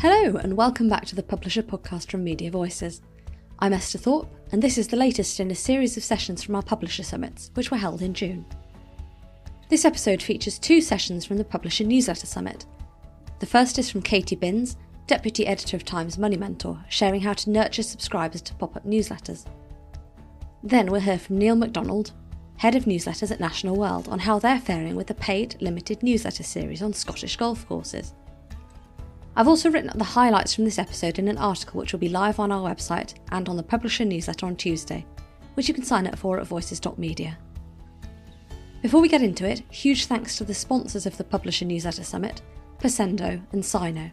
Hello and welcome back to the Publisher podcast from Media Voices. I'm Esther Thorpe and this is the latest in a series of sessions from our Publisher Summits, which were held in June. This episode features two sessions from the Publisher Newsletter Summit. The first is from Katie Binns, Deputy Editor of Times Money Mentor, sharing how to nurture subscribers to pop-up newsletters. Then we'll hear from Neil Macdonald, Head of Newsletters at National World, on how they're faring with the paid limited newsletter series on Scottish golf courses. I've also written up the highlights from this episode in an article which will be live on our website and on the Publisher newsletter on Tuesday, which you can sign up for at voices.media. Before we get into it, huge thanks to the sponsors of the Publisher Newsletter Summit, Persendo and Sino.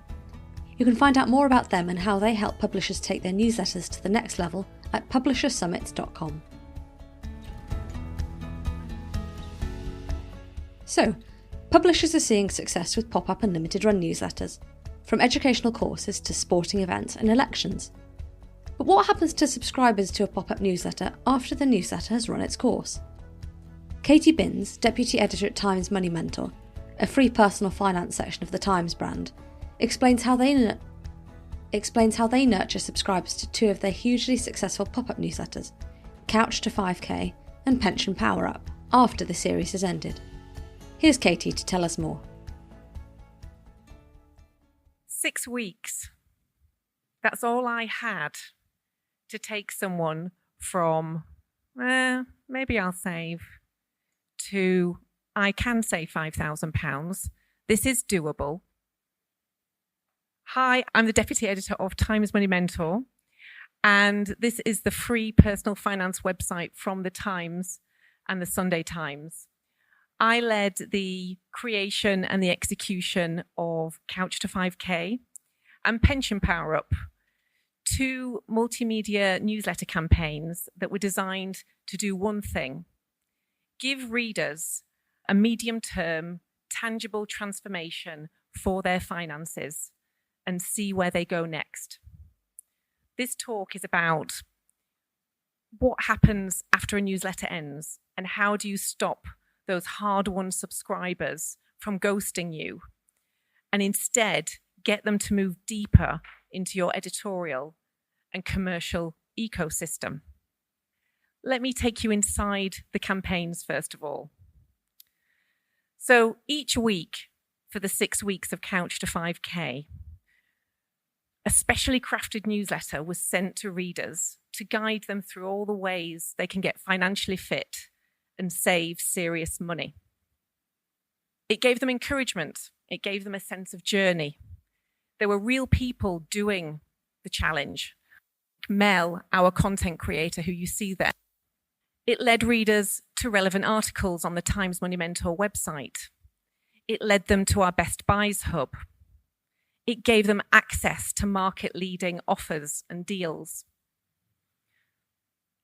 You can find out more about them and how they help publishers take their newsletters to the next level at publishersummits.com. So, publishers are seeing success with pop-up and limited run newsletters, from educational courses to sporting events and elections. But what happens to subscribers to a pop-up newsletter after the newsletter has run its course? Katie Binns, Deputy Editor at Times Money Mentor, a free personal finance section of the Times brand, explains how they nurture subscribers to two of their hugely successful pop-up newsletters, Couch to 5k and Pension Power Up, after the series has ended. Here's Katie to tell us more. 6 weeks. That's all I had to take someone from, maybe I'll save, to I can save £5,000. This is doable. Hi, I'm the Deputy Editor of Times Money Mentor, and this is the free personal finance website from the Times and the Sunday Times. I led the creation and the execution of Couch to 5k and Pension Power Up, two multimedia newsletter campaigns that were designed to do one thing: give readers a medium-term, tangible transformation for their finances and see where they go next. This talk is about what happens after a newsletter ends and how do you stop those hard-won subscribers from ghosting you and instead get them to move deeper into your editorial and commercial ecosystem. Let me take you inside the campaigns first of all. So each week for the 6 weeks of Couch to 5k, a specially crafted newsletter was sent to readers to guide them through all the ways they can get financially fit and save serious money. It gave them encouragement. It gave them a sense of journey. There were real people doing the challenge. Mel, our content creator who you see there. It led readers to relevant articles on the Times Money Mentor website. It led them to our Best Buys hub. It gave them access to market-leading offers and deals.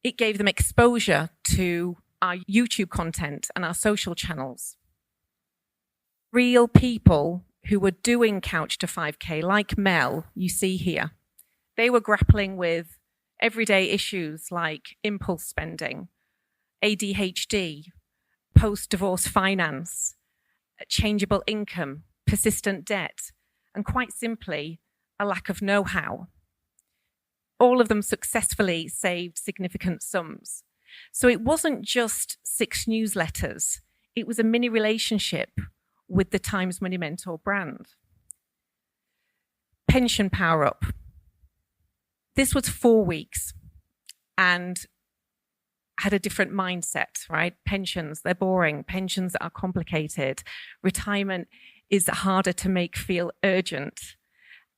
It gave them exposure to our YouTube content and our social channels. Real people who were doing Couch to 5k, like Mel, you see here, they were grappling with everyday issues like impulse spending, ADHD, post-divorce finance, changeable income, persistent debt, and quite simply, a lack of know-how. All of them successfully saved significant sums. So it wasn't just 6 newsletters. It was a mini relationship with the Times Money Mentor brand. Pension Power Up. This was 4 weeks and had a different mindset, right? Pensions, they're boring. Pensions are complicated. Retirement is harder to make feel urgent.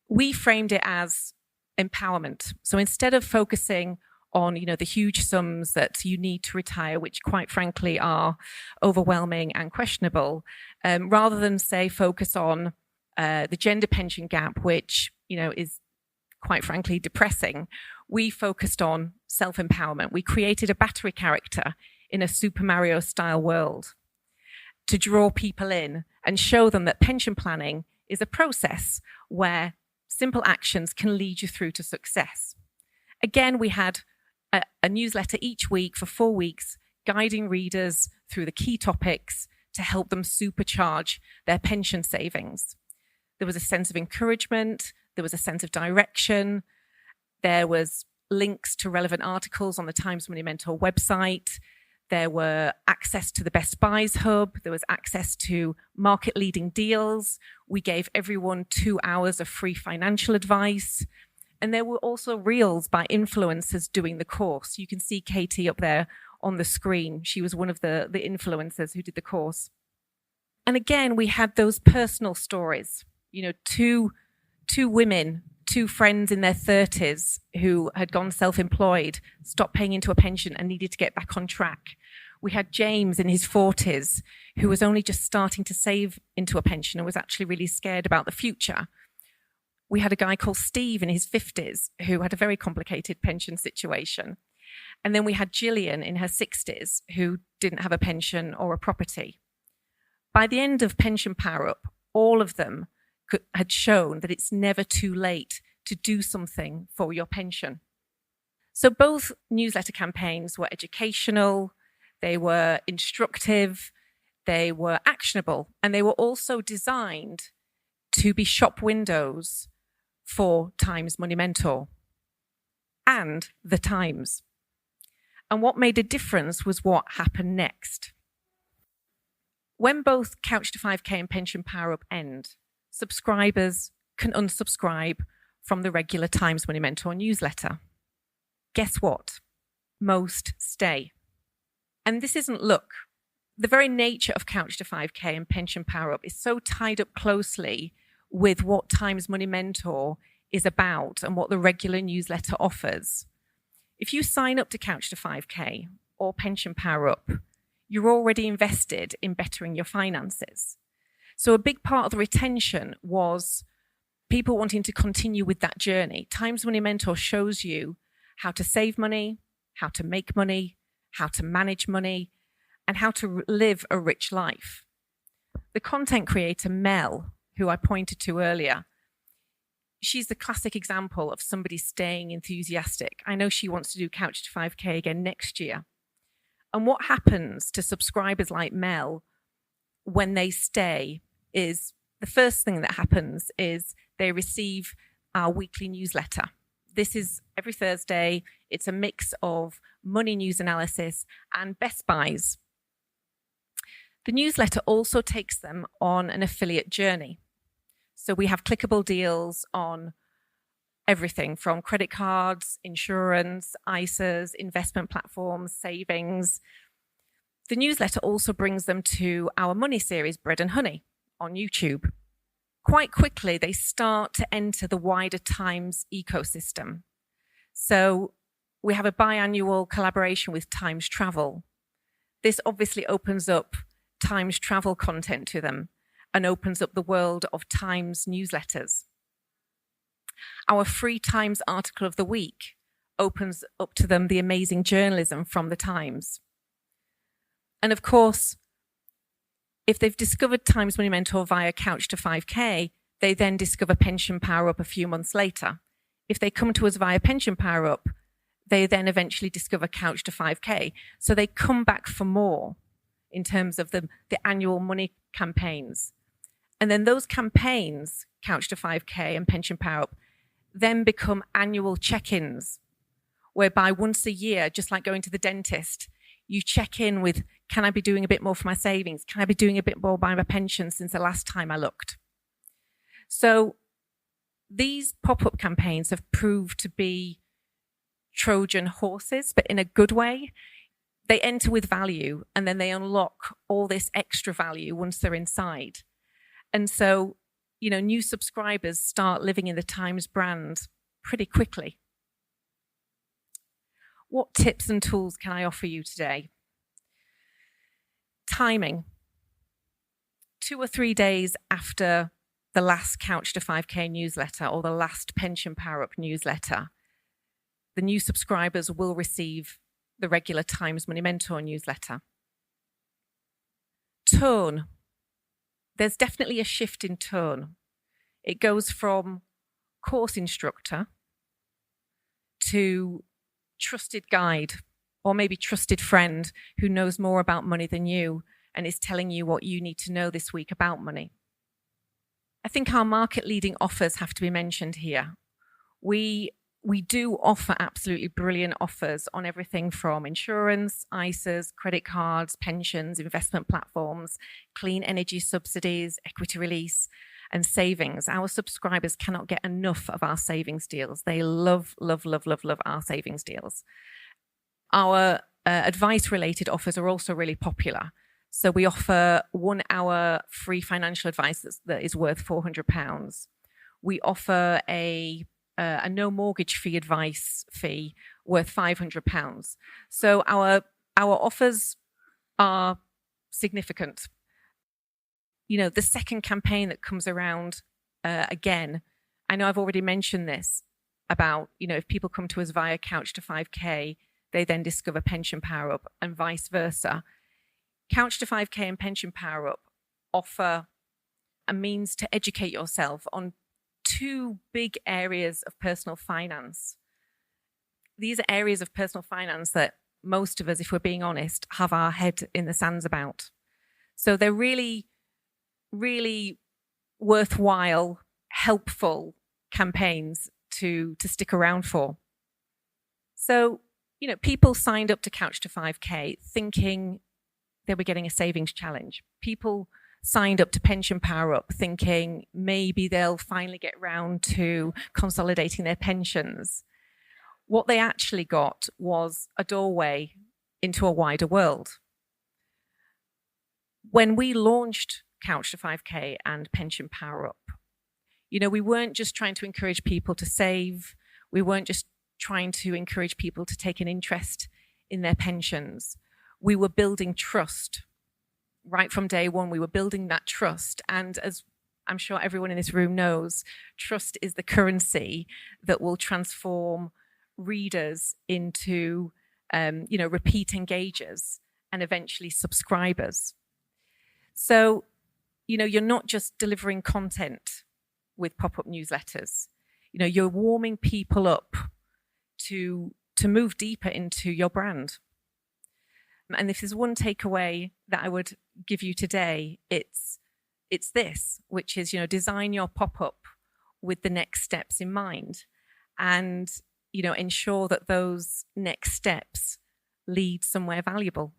We framed it as empowerment. So instead of focusing on, the huge sums that you need to retire, which quite frankly are overwhelming and questionable, rather than say focus on the gender pension gap, which, is quite frankly depressing, we focused on self-empowerment. We created a battery character in a Super Mario style world to draw people in and show them that pension planning is a process where simple actions can lead you through to success. Again, we had a newsletter each week for 4 weeks, guiding readers through the key topics to help them supercharge their pension savings. There was a sense of encouragement. There was a sense of direction. There was links to relevant articles on the Times Money Mentor website. There were access to the Best Buys hub. There was access to market-leading deals. We gave everyone 2 hours of free financial advice. And there were also reels by influencers doing the course. You can see Katie up there on the screen. She was one of the influencers who did the course. And again, we had those personal stories, two women, two friends in their 30s who had gone self-employed, stopped paying into a pension and needed to get back on track. We had James in his 40s who was only just starting to save into a pension and was actually really scared about the future. We had a guy called Steve in his 50s who had a very complicated pension situation. And then we had Gillian in her 60s who didn't have a pension or a property. By the end of Pension Power Up, all of them had shown that it's never too late to do something for your pension. So both newsletter campaigns were educational, they were instructive, they were actionable, and they were also designed to be shop windows for Times Money Mentor and the Times. And what made a difference was what happened next. When both Couch to 5K and Pension Power Up end, subscribers can unsubscribe from the regular Times Money Mentor newsletter. Guess what? Most stay. And this isn't luck. The very nature of Couch to 5K and Pension Power Up is so tied up closely with what Times Money Mentor is about and what the regular newsletter offers. If you sign up to Couch to 5K or Pension Power Up, you're already invested in bettering your finances. So a big part of the retention was people wanting to continue with that journey. Times Money Mentor shows you how to save money, how to make money, how to manage money, and how to live a rich life. The content creator, Mel, who I pointed to earlier, she's the classic example of somebody staying enthusiastic. I know she wants to do Couch to 5K again next year. And what happens to subscribers like Mel when they stay is the first thing that happens is they receive our weekly newsletter. This is every Thursday. It's a mix of money news analysis and Best Buys. The newsletter also takes them on an affiliate journey. So we have clickable deals on everything from credit cards, insurance, ISAs, investment platforms, savings. The newsletter also brings them to our money series, Bread and Honey, on YouTube. Quite quickly, they start to enter the wider Times ecosystem. So we have a biannual collaboration with Times Travel. This obviously opens up Times Travel content to them and opens up the world of Times newsletters. Our free Times article of the week opens up to them the amazing journalism from the Times. And of course, if they've discovered Times Money Mentor via Couch to 5K, they then discover Pension Power Up a few months later. If they come to us via Pension Power Up, they then eventually discover Couch to 5K. So they come back for more in terms of the annual money campaigns. And then those campaigns, Couch to 5K and Pension Power Up, then become annual check-ins, whereby once a year, just like going to the dentist, you check in with, can I be doing a bit more for my savings? Can I be doing a bit more by my pension since the last time I looked? So these pop-up campaigns have proved to be Trojan horses, but in a good way. They enter with value and then they unlock all this extra value once they're inside. And so, new subscribers start living in the Times brand pretty quickly. What tips and tools can I offer you today? Timing. 2 or 3 days after the last Couch to 5K newsletter or the last Pension Power Up newsletter, the new subscribers will receive the regular Times Money Mentor newsletter. Tone. There's definitely a shift in tone. It goes from course instructor to trusted guide, or maybe trusted friend who knows more about money than you and is telling you what you need to know this week about money. I think our market-leading offers have to be mentioned here. We do offer absolutely brilliant offers on everything from insurance, ISAs, credit cards, pensions, investment platforms, clean energy subsidies, equity release, and savings. Our subscribers cannot get enough of our savings deals. They love, love, love, love, love our savings deals. Our advice-related offers are also really popular. So we offer 1 hour free financial advice that is worth £400. We offer a no mortgage fee advice fee worth £500. So our offers are significant. You know, the second campaign that comes around, again, I know I've already mentioned this about, you know, if people come to us via Couch to 5K, they then discover Pension Power Up and vice versa. Couch to 5K and Pension Power Up offer a means to educate yourself on 2 big areas of personal finance. These are areas of personal finance that most of us, if we're being honest, have our head in the sands about. So they're really, really worthwhile, helpful campaigns to stick around for. So, you know, people signed up to Couch to 5K thinking they were getting a savings challenge. People signed up to Pension Power Up thinking maybe they'll finally get round to consolidating their pensions. What they actually got was a doorway into a wider world. When we launched Couch to 5K and Pension Power Up, you know, we weren't just trying to encourage people to save. We weren't just trying to encourage people to take an interest in their pensions. We were building trust. Right from day one, we were building that trust. And as I'm sure everyone in this room knows, trust is the currency that will transform readers into, you know, repeat engagers and eventually subscribers. So, you know, you're not just delivering content with pop-up newsletters. You know, you're warming people up to move deeper into your brand. And if there's one takeaway that I would give you today, it's this, which is, you know, design your pop-up with the next steps in mind, and, you know, ensure that those next steps lead somewhere valuable.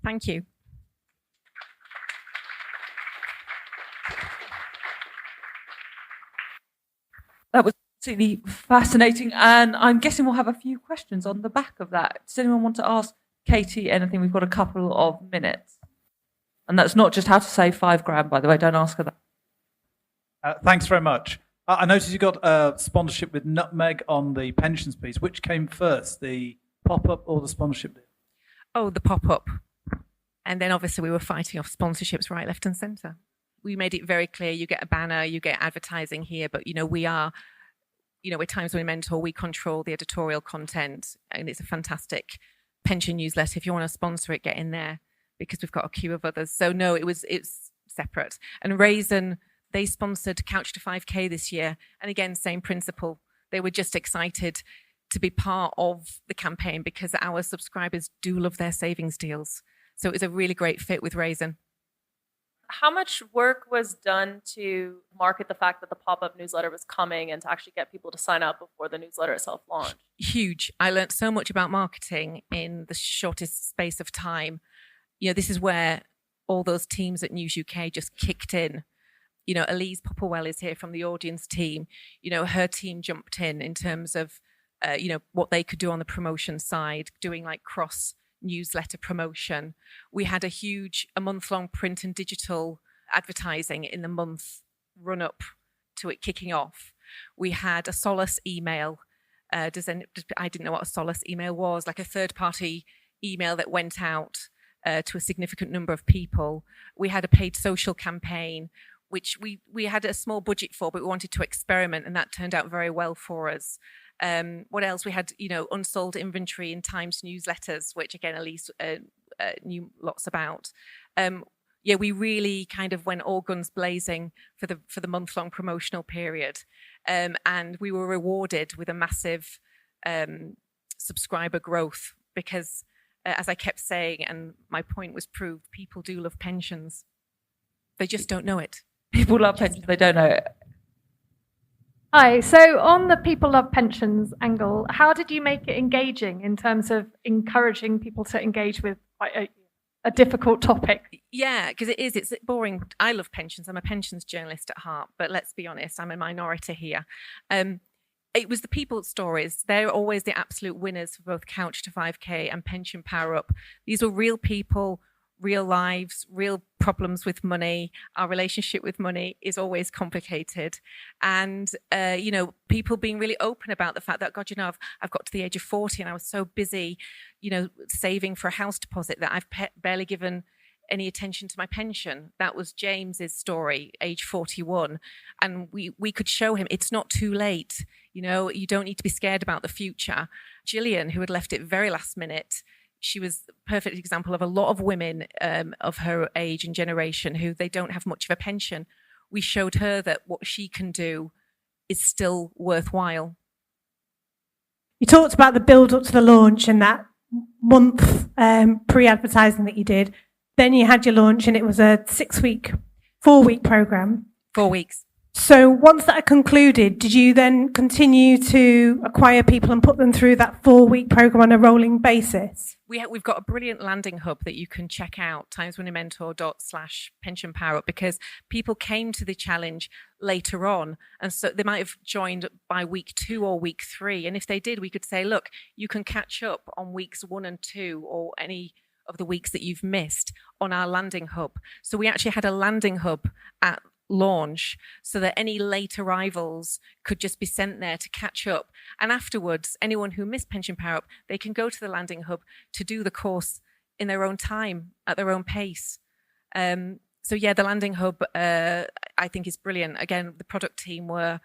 Thank you. That was absolutely fascinating, and I'm guessing we'll have a few questions on the back of that. Does anyone want to ask Katie anything? We've got a couple of minutes. And that's not just how to save £5,000, by the way. Don't ask her that. Thanks very much. I noticed you got a sponsorship with Nutmeg on the pensions piece. Which came first, the pop-up or the sponsorship deal? Oh, the pop-up. And then obviously we were fighting off sponsorships right, left and centre. We made it very clear, you get a banner, you get advertising here, but, you know, we are, you know, we're Times Money Mentor, we control the editorial content, and it's a fantastic pension newsletter. If you want to sponsor it, get in there, because we've got a queue of others. So no, it's separate. And Raisin, they sponsored Couch to 5K this year. And again, same principle. They were just excited to be part of the campaign because our subscribers do love their savings deals. So it was a really great fit with Raisin. How much work was done to market the fact that the pop-up newsletter was coming and to actually get people to sign up before the newsletter itself launched? Huge. I learned so much about marketing in the shortest space of time. You know, this is where all those teams at News UK just kicked in. You know, Elise Popperwell is here from the audience team. You know, her team jumped in terms of, you know, what they could do on the promotion side, doing like cross newsletter promotion. We had a month-long print and digital advertising in the month run up to it kicking off. We had a Solace email. I didn't know what a Solace email was, like a third-party email that went out to a significant number of people. We had a paid social campaign, which we had a small budget for, but we wanted to experiment, and that turned out very well for us. What else? We had, you know, unsold inventory in Times newsletters, which again, Elise knew lots about. Yeah, we really kind of went all guns blazing for the month-long promotional period, and we were rewarded with a massive subscriber growth because, as I kept saying, and my point was proved, people do love pensions. They just don't know it. People love pensions, they don't know it. Hi. So on the people love pensions angle, how did you make it engaging in terms of encouraging people to engage with quite a difficult topic? Yeah, because it's boring. I love pensions. I'm a pensions journalist at heart, but let's be honest, I'm a minority here. It was the people's stories. They're always the absolute winners for both Couch to 5K and Pension Power Up. These were real people, real lives, real problems with money. Our relationship with money is always complicated. And, people being really open about the fact that, God, I've got to the age of 40 and I was so busy, saving for a house deposit that I've barely given any attention to my pension. That was James's story, age 41. And we could show him it's not too late. You don't need to be scared about the future. Gillian, who had left it very last minute, she was a perfect example of a lot of women of her age and generation who they don't have much of a pension. We showed her that what she can do is still worthwhile. You talked about the build up to the launch and that month pre-advertising that you did. Then you had your launch and it was a 4-week program. 4 weeks. So once that had concluded, did you then continue to acquire people and put them through that 4-week program on a rolling basis? We've got a brilliant landing hub that you can check out, timesmoneymentor.com/pensionpowerup, because people came to the challenge later on. And so they might have joined by week 2 or week 3. And if they did, we could say, look, you can catch up on weeks 1 and 2 or any of the weeks that you've missed on our landing hub. So we actually had a landing hub at launch so that any late arrivals could just be sent there to catch up. And afterwards, anyone who missed Pension Power Up, they can go to the landing hub to do the course in their own time, at their own pace. The landing hub, I think, is brilliant. Again, the product team were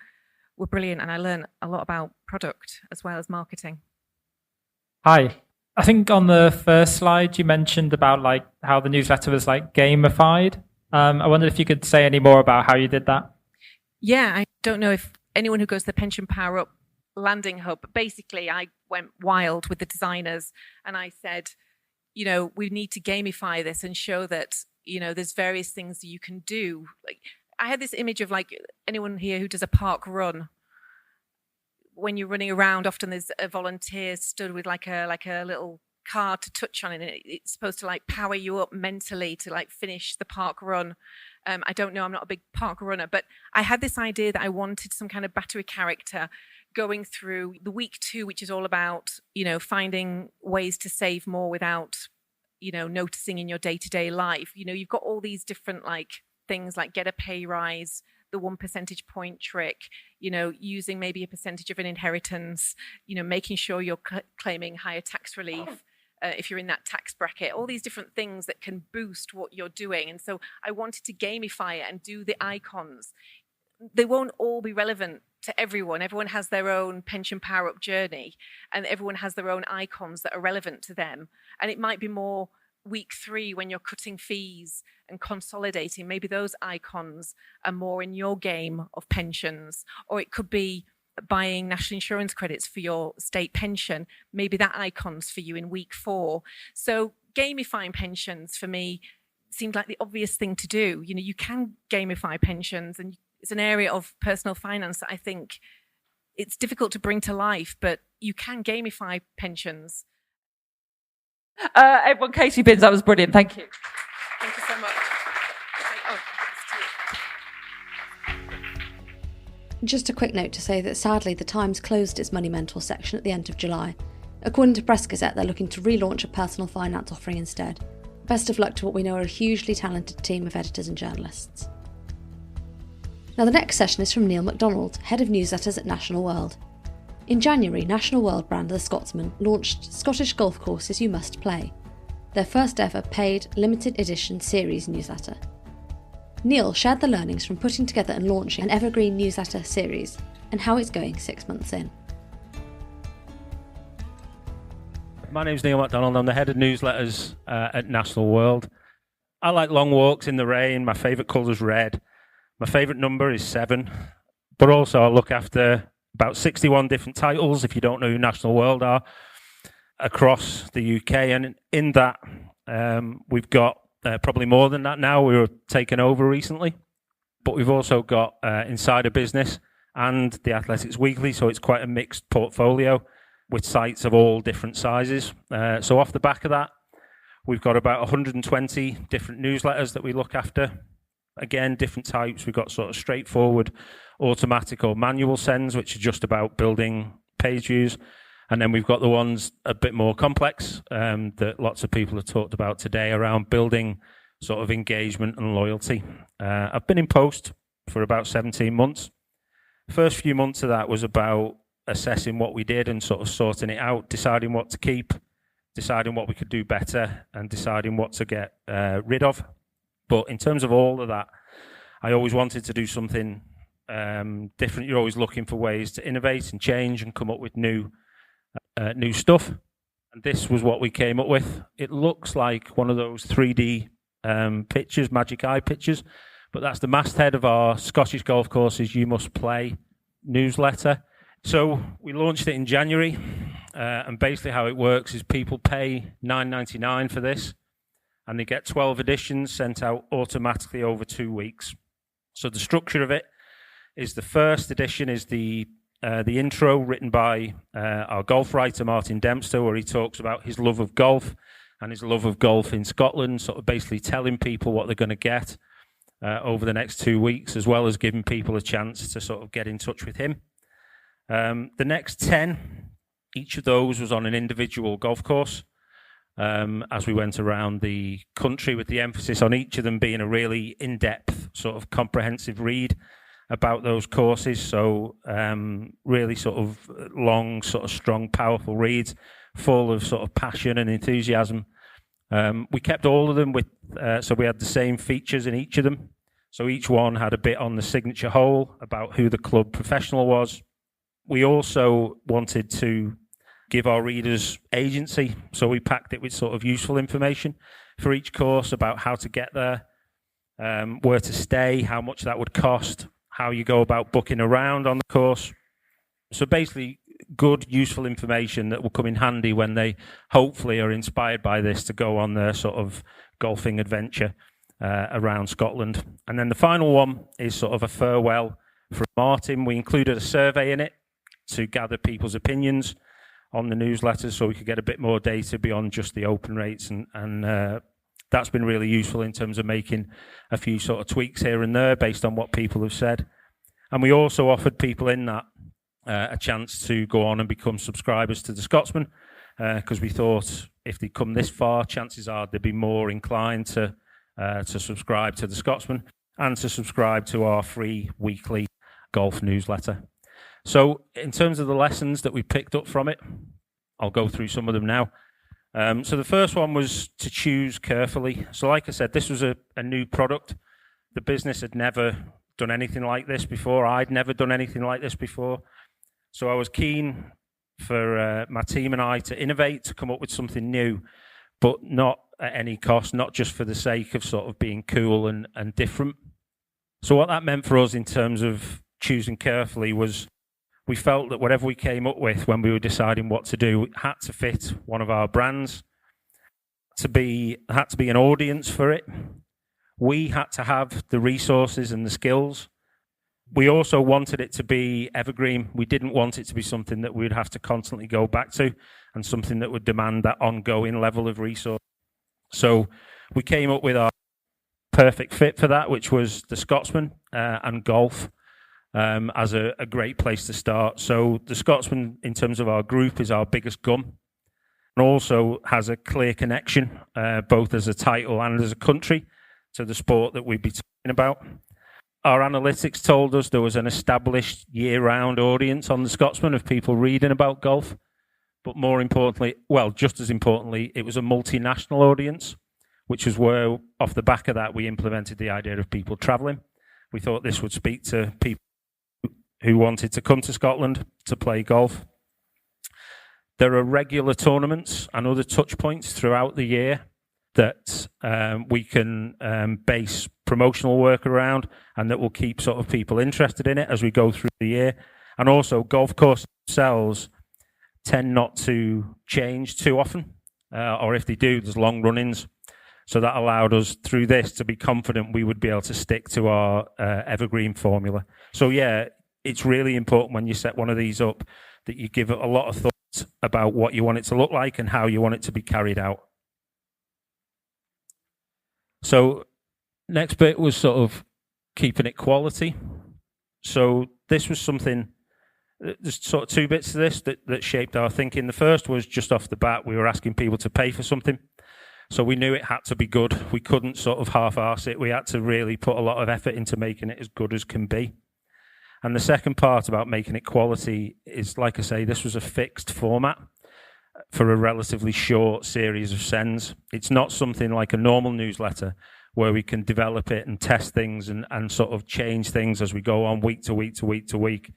brilliant, and I learned a lot about product as well as marketing. Hi. I think on the first slide you mentioned about how the newsletter was gamified. I wondered if you could say any more about how you did that. Yeah, I don't know if anyone who goes to the Pension Power Up landing hub, but basically I went wild with the designers and I said, we need to gamify this and show that, there's various things that you can do. I had this image of anyone here who does a park run. When you're running around, often there's a volunteer stood with a little card to touch on, and it's supposed to power you up mentally to finish the park run. I don't know, I'm not a big park runner, but I had this idea that I wanted some kind of battery character going through the week 2, which is all about, finding ways to save more without, noticing in your day-to-day life. You've got all these different things like get a pay rise, the 1 percentage point trick, using maybe a percentage of an inheritance, making sure you're claiming higher tax relief if you're in that tax bracket, all these different things that can boost what you're doing. And so I wanted to gamify it and do the icons. They won't all be relevant to everyone. Everyone has their own Pension Power Up journey and everyone has their own icons that are relevant to them. And it might be more week 3 when you're cutting fees and consolidating, maybe those icons are more in your game of pensions. Or it could be buying national insurance credits for your state pension. Maybe that icon's for you in week 4. So gamifying pensions for me seemed like the obvious thing to do. You can gamify pensions, and it's an area of personal finance that I think it's difficult to bring to life, but you can gamify pensions. Everyone, Katie Binns, that was brilliant. Thank you. Thank you so much. Just a quick note to say that sadly the Times closed its Money Mentor section at the end of July. According to Press Gazette, they're looking to relaunch a personal finance offering instead. Best of luck to what we know are a hugely talented team of editors and journalists. Now the next session is from Neil Macdonald, Head of Newsletters at National World. In January, National World brand The Scotsman launched Scottish Golf Courses You Must Play, their first ever paid limited edition series newsletter. Neil shared the learnings from putting together and launching an evergreen newsletter series and how it's going 6 months in. My name's Neil Macdonald. I'm the head of newsletters at National World. I like long walks in the rain. My favourite colour's red. My favourite number is 7. But also I look after about 61 different titles, if you don't know who National World are, across the UK. And in that, we've got probably more than that now. We were taken over recently. But we've also got Insider Business and the Athletics Weekly, so it's quite a mixed portfolio with sites of all different sizes. So off the back of that, we've got about 120 different newsletters that we look after. Again, different types. We've got sort of straightforward automatic or manual sends, which are just about building page views. And then we've got the ones a bit more complex that lots of people have talked about today around building sort of engagement and loyalty. I've been in post for about 17 months. First few months of that was about assessing what we did and sort of sorting it out, deciding what to keep, deciding what we could do better, and deciding what to get rid of. But in terms of all of that, I always wanted to do something different. You're always looking for ways to innovate and change and come up with new stuff. And this was what we came up with. It looks like one of those 3D pictures, magic eye pictures, but that's the masthead of our Scottish Golf Courses You Must Play newsletter. So we launched it in January, and basically how it works is people pay $9.99 for this, and they get 12 editions sent out automatically over 2 weeks. So the structure of it is the first edition is the intro written by our golf writer, Martin Dempster, where he talks about his love of golf and his love of golf in Scotland, sort of basically telling people what they're going to get over the next 2 weeks, as well as giving people a chance to sort of get in touch with him. The next 10, each of those was on an individual golf course as we went around the country, with the emphasis on each of them being a really in-depth, sort of comprehensive read about those courses. So really sort of long, sort of strong, powerful reads, full of sort of passion and enthusiasm. We kept all of them with, so we had the same features in each of them. So each one had a bit on the signature hole about who the club professional was. We also wanted to give our readers agency, so we packed it with sort of useful information for each course about how to get there, where to stay, how much that would cost, how you go about booking around on the course. So basically good, useful information that will come in handy when they hopefully are inspired by this to go on their sort of golfing adventure around Scotland. And then the final one is sort of a farewell from Martin. We included a survey in it to gather people's opinions on the newsletters so we could get a bit more data beyond just the open rates, and that's been really useful in terms of making a few sort of tweaks here and there based on what people have said. And we also offered people in that a chance to go on and become subscribers to the Scotsman, because we thought if they come this far, chances are they'd be more inclined to subscribe to the Scotsman and to subscribe to our free weekly golf newsletter. So in terms of the lessons that we picked up from it, I'll go through some of them now. So the first one was to choose carefully. So like I said, this was a new product. The business had never done anything like this before. I'd never done anything like this before. So I was keen for my team and I to innovate, to come up with something new, but not at any cost, not just for the sake of sort of being cool and different. So what that meant for us in terms of choosing carefully was we felt that whatever we came up with when we were deciding what to do had to fit one of our brands, had to be an audience for it. We had to have the resources and the skills. We also wanted it to be evergreen. We didn't want it to be something that we'd have to constantly go back to and something that would demand that ongoing level of resource. So we came up with our perfect fit for that, which was the Scotsman and golf. As a great place to start. So the Scotsman, in terms of our group, is our biggest gum, and also has a clear connection, both as a title and as a country, to the sport that we'd be talking about. Our analytics told us there was an established year-round audience on the Scotsman of people reading about golf, but more importantly, well, just as importantly, it was a multinational audience, which is where, off the back of that, we implemented the idea of people travelling. We thought this would speak to people who wanted to come to Scotland to play golf. There are regular tournaments and other touch points throughout the year that we can base promotional work around, and that will keep sort of people interested in it as we go through the year. And also golf courses themselves tend not to change too often, or if they do, there's long run-ins. So that allowed us, through this, to be confident we would be able to stick to our evergreen formula. So yeah, it's really important when you set one of these up that you give it a lot of thought about what you want it to look like and how you want it to be carried out. So next bit was sort of keeping it quality. So this was something, there's sort of two bits to this that shaped our thinking. The first was just off the bat, we were asking people to pay for something. So we knew it had to be good. We couldn't sort of half-arse it. We had to really put a lot of effort into making it as good as can be. And the second part about making it quality is, like I say, this was a fixed format for a relatively short series of sends. It's not something like a normal newsletter where we can develop it and test things and sort of change things as we go on week to week to week to week.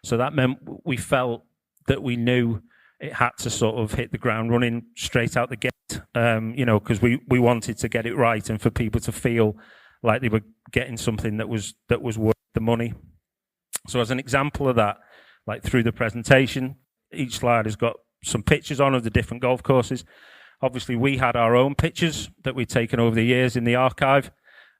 So that meant we felt that we knew it had to sort of hit the ground running straight out the gate, because we wanted to get it right and for people to feel like they were getting something that was worth the money. So as an example of that, like through the presentation, each slide has got some pictures on of the different golf courses. Obviously, we had our own pictures that we'd taken over the years in the archive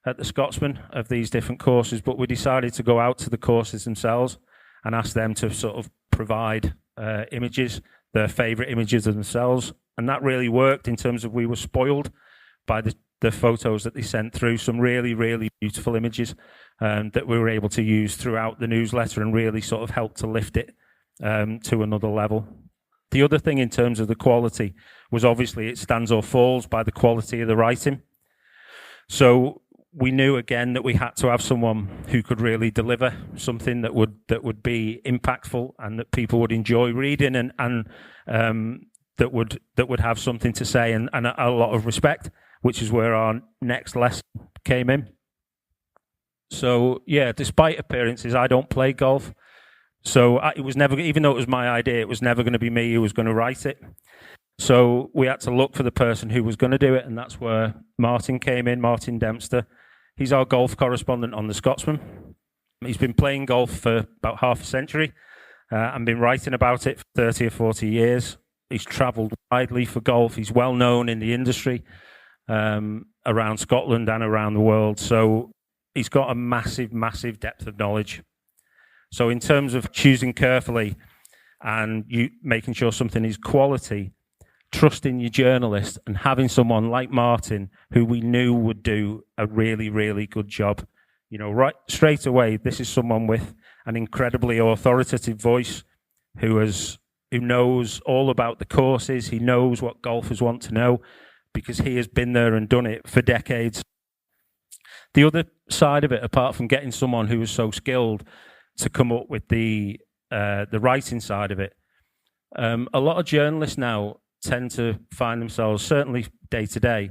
at the Scotsman of these different courses, but we decided to go out to the courses themselves and ask them to sort of provide images, their favourite images of themselves. And that really worked in terms of we were spoiled by the photos that they sent through, some really, really beautiful images that we were able to use throughout the newsletter and really sort of help to lift it to another level. The other thing in terms of the quality was obviously it stands or falls by the quality of the writing. So we knew again that we had to have someone who could really deliver something that would be impactful and that people would enjoy reading and that would have something to say and a lot of respect, which is where our next lesson came in. So yeah, despite appearances, I don't play golf. So it was never, even though it was my idea, it was never going to be me who was going to write it. So we had to look for the person who was going to do it, and that's where Martin came in, Martin Dempster. He's our golf correspondent on the Scotsman. He's been playing golf for about half a century and been writing about it for 30 or 40 years. He's travelled widely for golf. He's well known in the industry around Scotland and around the world. So he's got a massive, massive depth of knowledge. So in terms of choosing carefully and you making sure something is quality, trusting your journalist and having someone like Martin who we knew would do a really, really good job. You know, right straight away, this is someone with an incredibly authoritative voice who knows all about the courses. He knows what golfers want to know because he has been there and done it for decades. The other side of it, apart from getting someone who is so skilled to come up with the writing side of it, a lot of journalists now tend to find themselves, certainly day to day,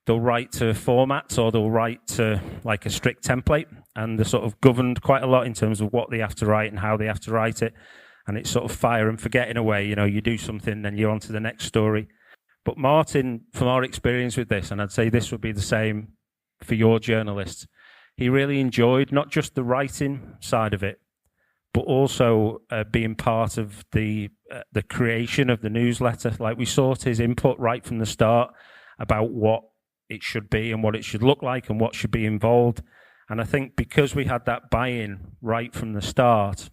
they'll write to formats or they'll write to like a strict template, and they're sort of governed quite a lot in terms of what they have to write and how they have to write it. And it's sort of fire and forget in a way. You know, you do something, then you're on to the next story. But Martin, from our experience with this, and I'd say this would be the same for your journalists, he really enjoyed not just the writing side of it, but also being part of the creation of the newsletter. Like, we sought his input right from the start about what it should be and what it should look like and what should be involved. And I think because we had that buy-in right from the start,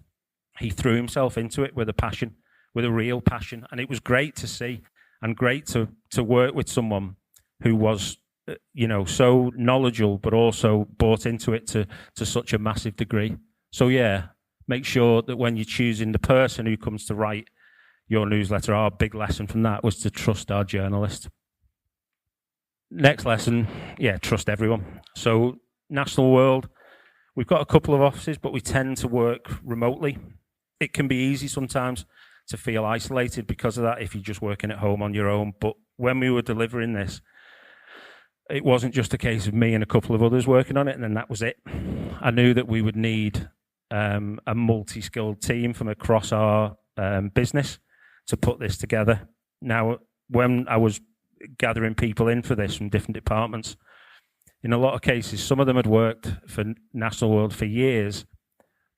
he threw himself into it with a passion, with a real passion. And it was great to see and great to work with someone who was, so knowledgeable, but also bought into it to such a massive degree. So yeah, make sure that when you're choosing the person who comes to write your newsletter, our big lesson from that was to trust our journalist. Next lesson, trust everyone. So National World, we've got a couple of offices, but we tend to work remotely. It can be easy sometimes to feel isolated because of that if you're just working at home on your own. But when we were delivering this, it wasn't just a case of me and a couple of others working on it, and then that was it. I knew that we would need a multi-skilled team from across our business to put this together. Now, when I was gathering people in for this from different departments, in a lot of cases, some of them had worked for National World for years,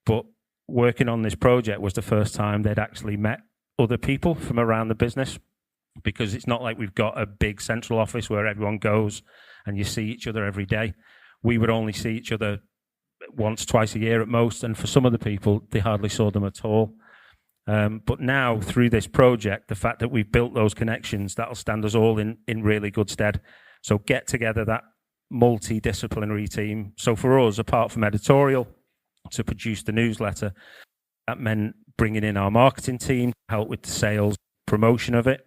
but working on this project was the first time they'd actually met other people from around the business, because it's not like we've got a big central office where everyone goes and you see each other every day. We would only see each other once, twice a year at most, and for some of the people, they hardly saw them at all. But now, through this project, the fact that we've built those connections, that'll stand us all in really good stead. So get together that multidisciplinary team. So for us, apart from editorial, to produce the newsletter, that meant bringing in our marketing team to help with the sales promotion of it,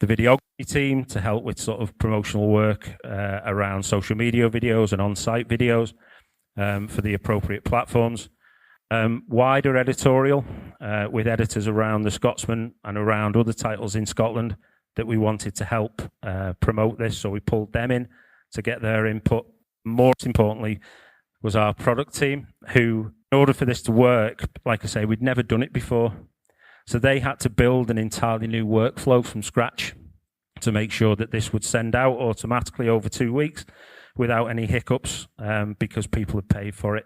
the videography team to help with sort of promotional work around social media videos and on-site videos for the appropriate platforms. Wider editorial with editors around the Scotsman and around other titles in Scotland that we wanted to help promote this. So we pulled them in to get their input. Most importantly was our product team, who, in order for this to work, like I say, we'd never done it before. So they had to build an entirely new workflow from scratch to make sure that this would send out automatically over 2 weeks without any hiccups because people had paid for it.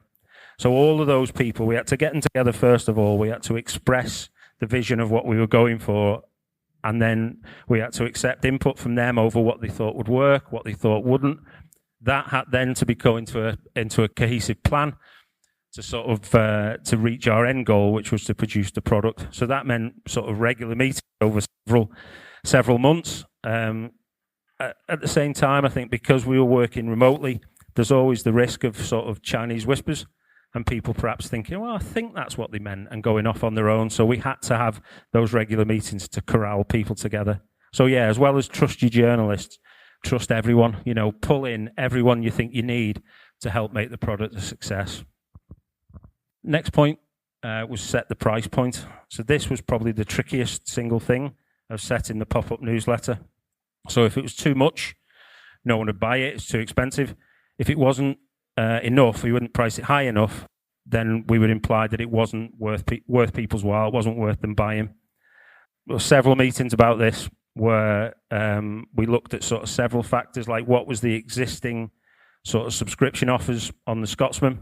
So all of those people, we had to get them together first of all. We had to express the vision of what we were going for, and then we had to accept input from them over what they thought would work, what they thought wouldn't. That had then to be go into a cohesive plan to sort of to reach our end goal, which was to produce the product. So that meant sort of regular meetings over several months. At the same time, I think because we were working remotely, there's always the risk of sort of Chinese whispers and people perhaps thinking, well, I think that's what they meant, and going off on their own. So we had to have those regular meetings to corral people together. So yeah, as well as trust your journalists, trust everyone, pull in everyone you think you need to help make the product a success. Next point was set the price point. So this was probably the trickiest single thing of setting the pop-up newsletter. So if it was too much, no one would buy it. It's too expensive. If it wasn't enough, we wouldn't price it high enough, then we would imply that it wasn't worth people's while. It wasn't worth them buying. There were several meetings about this where we looked at sort of several factors, like what was the existing sort of subscription offers on the Scotsman.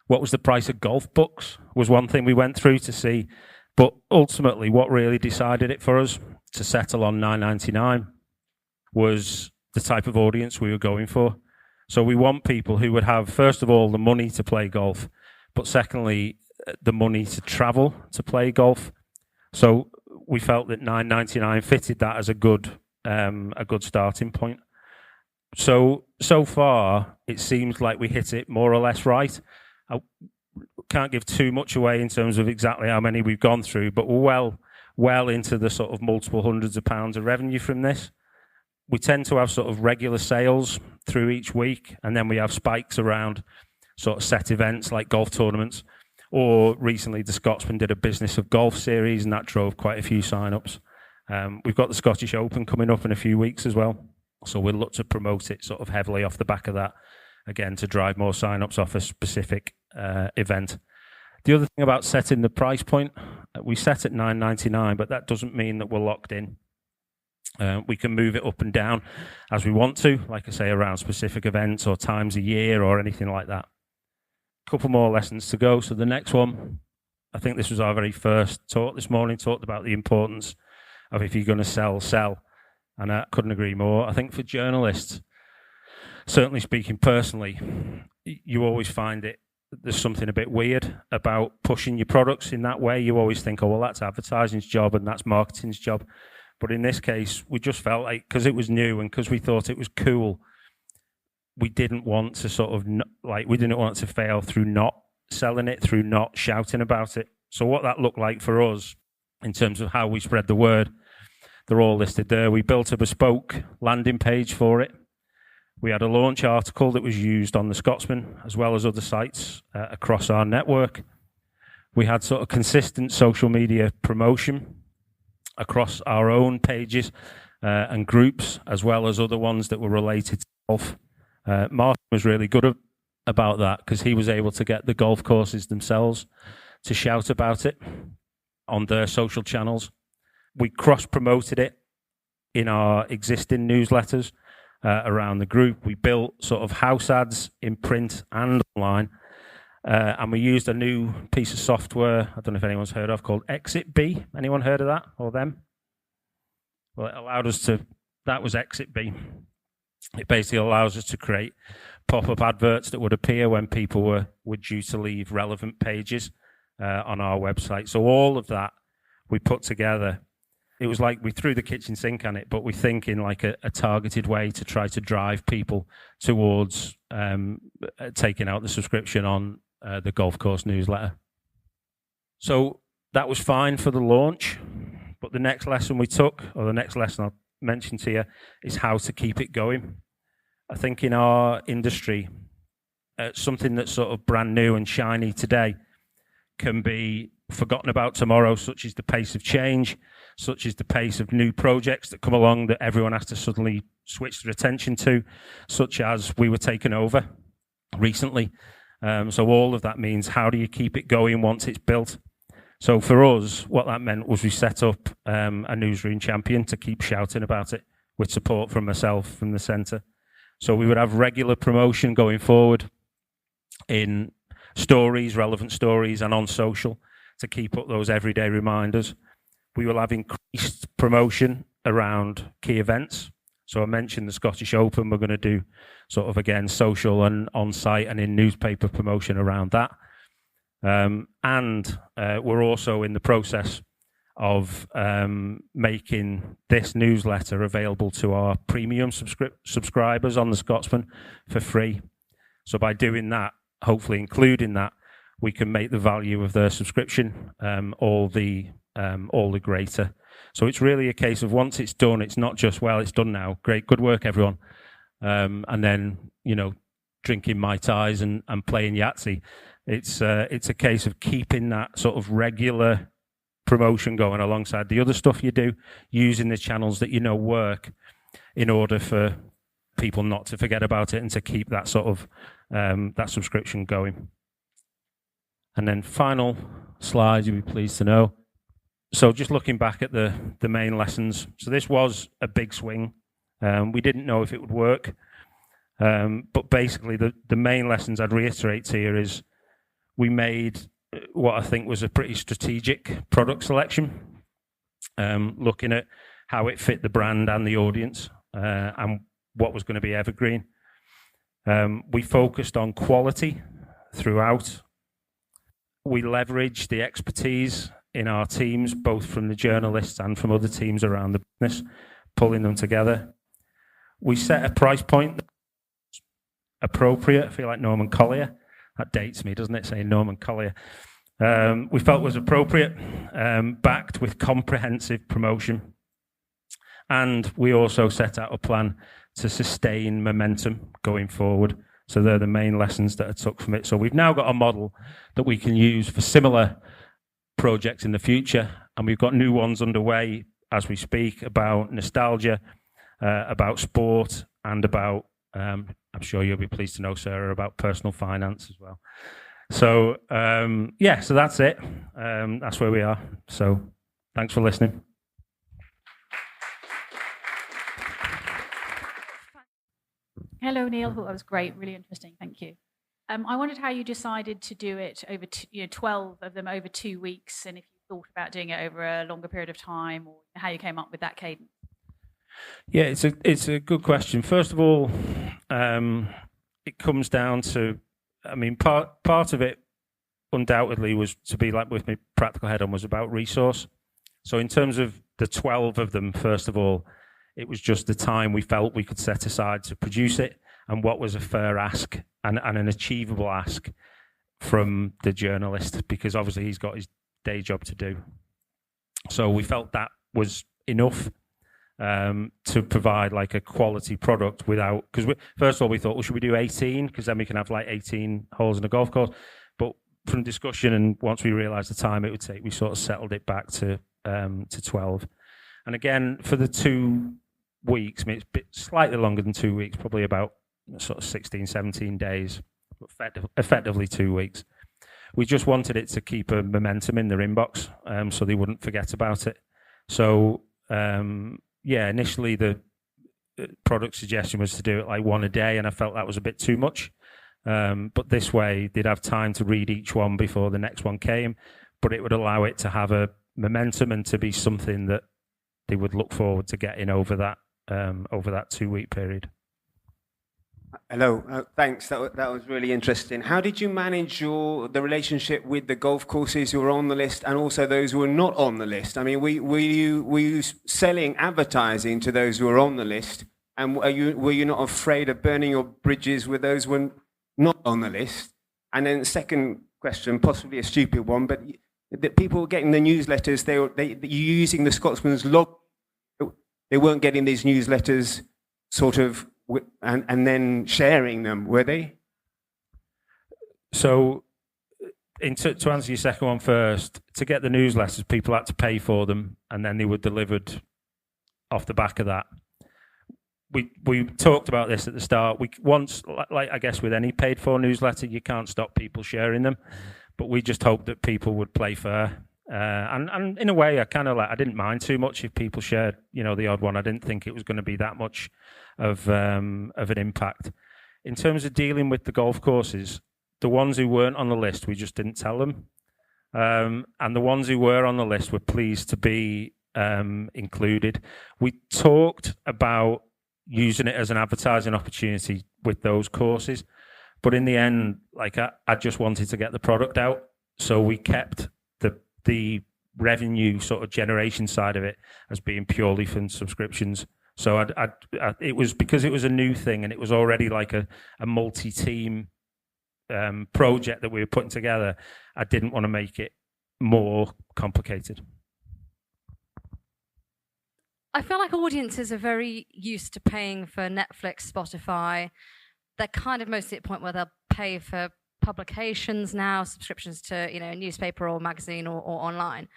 What was the price of golf books was one thing we went through to see. But ultimately, what really decided it for us to settle on $9.99 was the type of audience we were going for. So we want people who would have, first of all, the money to play golf, but secondly, the money to travel to play golf. So we felt that $9.99 fitted that as a good starting point. So far, it seems like we hit it more or less right. I can't give too much away in terms of exactly how many we've gone through, but we're well into the sort of multiple hundreds of pounds of revenue from this. We tend to have sort of regular sales through each week, and then we have spikes around sort of set events like golf tournaments. Or recently, the Scotsman did a Business of Golf series, and that drove quite a few sign-ups. We've got the Scottish Open coming up in a few weeks as well, so we'll look to promote it sort of heavily off the back of that, again, to drive more sign-ups off a specific event. The other thing about setting the price point, we set at $9.99, but that doesn't mean that we're locked in. We can move it up and down as we want to, like I say, around specific events or times a year or anything like that. A couple more lessons to go. So the next one, I think this was our very first talk this morning, talked about the importance of if you're going to sell. And I couldn't agree more. I think for journalists, certainly speaking personally, you always find there's something a bit weird about pushing your products in that way. You always think, oh, well, that's advertising's job and that's marketing's job. But in this case, we just felt like, because it was new and because we thought it was cool, we didn't want to we didn't want it to fail through not selling it, through not shouting about it. So what that looked like for us in terms of how we spread the word, they're all listed there. We built a bespoke landing page for it. We had a launch article that was used on the Scotsman as well as other sites across our network. We had sort of consistent social media promotion across our own pages and groups, as well as other ones that were related to golf. Martin was really good about that because he was able to get the golf courses themselves to shout about it on their social channels. We cross-promoted it in our existing newsletters around the group. We built sort of house ads in print and online, and we used a new piece of software, I don't know if anyone's heard of, called Exit B. Anyone heard of that or them? Well, it allowed us to, that was Exit B. It basically allows us to create pop-up adverts that would appear when people were due to leave relevant pages on our website. So all of that we put together. It was like we threw the kitchen sink on it, but we think in like a targeted way to try to drive people towards taking out the subscription on the golf course newsletter. So that was fine for the launch, but the next lesson we took, or the next lesson I'll mention to you, is how to keep it going. I think in our industry, something that's sort of brand new and shiny today can be forgotten about tomorrow, such as the pace of change, such as the pace of new projects that come along that everyone has to suddenly switch their attention to, such as we were taken over recently. So all of that means, how do you keep it going once it's built? So for us, what that meant was we set up a newsroom champion to keep shouting about it, with support from myself from the centre. So we would have regular promotion going forward in stories, relevant stories, and on social to keep up those everyday reminders. We will have increased promotion around key events. So I mentioned the Scottish Open. We're going to do sort of, again, social and on-site and in newspaper promotion around that. And we're also in the process of making this newsletter available to our premium subscribers on the Scotsman for free. So by doing that, hopefully including that, we can make the value of their subscription all the greater. So it's really a case of, once it's done, it's not just, well, it's done now, great, good work, everyone. And then, drinking Mai Tais and playing Yahtzee. It's a case of keeping that sort of regular promotion going alongside the other stuff you do, using the channels that work in order for people not to forget about it and to keep that sort of that subscription going. And then final slide, you'll be pleased to know. So just looking back at the main lessons. So this was a big swing. We didn't know if it would work. But basically the main lessons I'd reiterate to you is, we made what I think was a pretty strategic product selection, looking at how it fit the brand and the audience, and what was going to be evergreen. We focused on quality throughout. We leveraged the expertise in our teams, both from the journalists and from other teams around the business, pulling them together. We set a price point appropriate. I feel like Norman Collier. That dates me, doesn't it, saying Norman Collier? We felt was appropriate, backed with comprehensive promotion. And we also set out a plan to sustain momentum going forward. So they're the main lessons that I took from it. So we've now got a model that we can use for similar projects in the future. And we've got new ones underway as we speak about nostalgia, about sport, and about, I'm sure you'll be pleased to know, Sarah, about personal finance as well. So, so that's it. That's where we are. So thanks for listening. Hello, Neil. That was great. Really interesting. Thank you. I wondered how you decided to do it over 12 of them over 2 weeks, and if you thought about doing it over a longer period of time, or how you came up with that cadence. Yeah, it's a good question. First of all, it comes down to, part of it undoubtedly was to be like with me, practical head on, was about resource. So in terms of the 12 of them, first of all, it was just the time we felt we could set aside to produce it, and what was a fair ask and an achievable ask from the journalist, because obviously he's got his day job to do. So we felt that was enough to provide like a quality product without, because first of all we thought, well, should we do 18, because then we can have like 18 holes in a golf course. But from discussion, and once we realized the time it would take, we sort of settled it back to 12. And again, for the 2 weeks, it's a bit slightly longer than 2 weeks, probably about sort of 16, 17 days, but effectively 2 weeks. We just wanted it to keep a momentum in their inbox, so they wouldn't forget about it. So initially the product suggestion was to do it like one a day, and I felt that was a bit too much. But this way they'd have time to read each one before the next one came, but it would allow it to have a momentum and to be something that they would look forward to getting over that 2 week period. Hello, thanks. That was really interesting. How did you manage the relationship with the golf courses who were on the list and also those who were not on the list? I mean, were you selling advertising to those who were on the list, and were you not afraid of burning your bridges with those who were not on the list? And then second question, possibly a stupid one, but the people getting the newsletters, they using the Scotsman's log, they weren't getting these newsletters sort of. And then sharing them, were they? So, to answer your second one first, to get the newsletters, people had to pay for them, and then they were delivered off the back of that. We talked about this at the start. Once, like I guess with any paid-for newsletter, you can't stop people sharing them, but we just hoped that people would play fair. And in a way, I didn't mind too much if people shared, the odd one. I didn't think it was going to be that much of an impact. In terms of dealing with the golf courses, the ones who weren't on the list, we just didn't tell them. And the ones who were on the list were pleased to be included. We talked about using it as an advertising opportunity with those courses, but in the end, I just wanted to get the product out, so we kept the revenue sort of generation side of it as being purely from subscriptions. So it was because it was a new thing and it was already like a multi-team project that we were putting together. I didn't want to make it more complicated. I feel like audiences are very used to paying for Netflix, Spotify. They're kind of mostly at the point where they'll pay for publications now, subscriptions to a newspaper or magazine or online.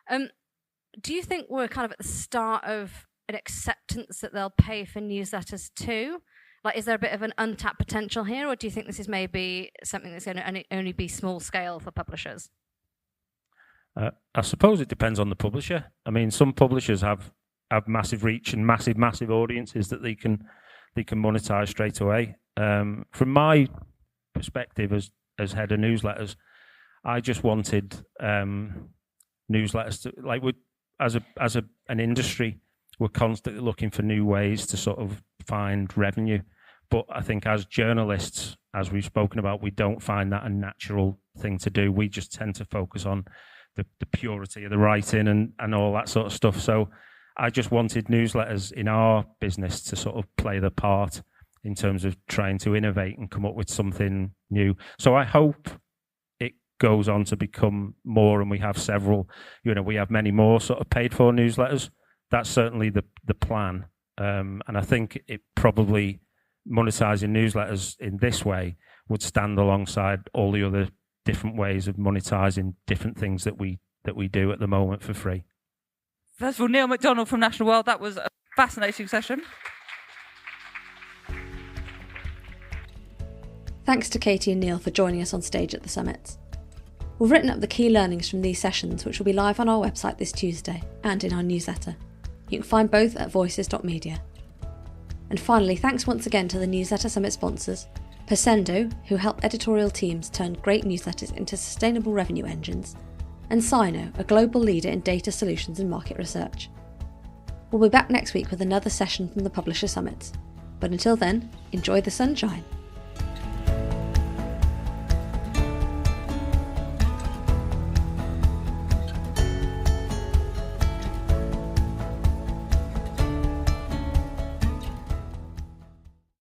Do you think we're kind of at the start of an acceptance that they'll pay for newsletters too? Is there a bit of an untapped potential here, or do you think this is maybe something that's going to only be small scale for publishers? I suppose it depends on the publisher. I mean, some publishers have massive reach and massive audiences that they can monetize straight away. From my perspective as head of newsletters, I just wanted newsletters to as an industry, we're constantly looking for new ways to sort of find revenue. But I think as journalists, as we've spoken about, we don't find that a natural thing to do. We just tend to focus on the purity of the writing and all that sort of stuff. So I just wanted newsletters in our business to sort of play the part in terms of trying to innovate and come up with something new. So I hope it goes on to become more, and we have several, we have many more sort of paid for newsletters. That's certainly the plan. And I think it probably monetizing newsletters in this way would stand alongside all the other different ways of monetizing different things that we do at the moment for free. First of all, Neil Macdonald from National World, that was a fascinating session. Thanks to Katie and Neil for joining us on stage at the summits. We've written up the key learnings from these sessions, which will be live on our website this Tuesday and in our newsletter. You can find both at voices.media. And finally, thanks once again to the Newsletter Summit sponsors, Persendo, who help editorial teams turn great newsletters into sustainable revenue engines, and Sino, a global leader in data solutions and market research. We'll be back next week with another session from the Publisher Summits. But until then, enjoy the sunshine.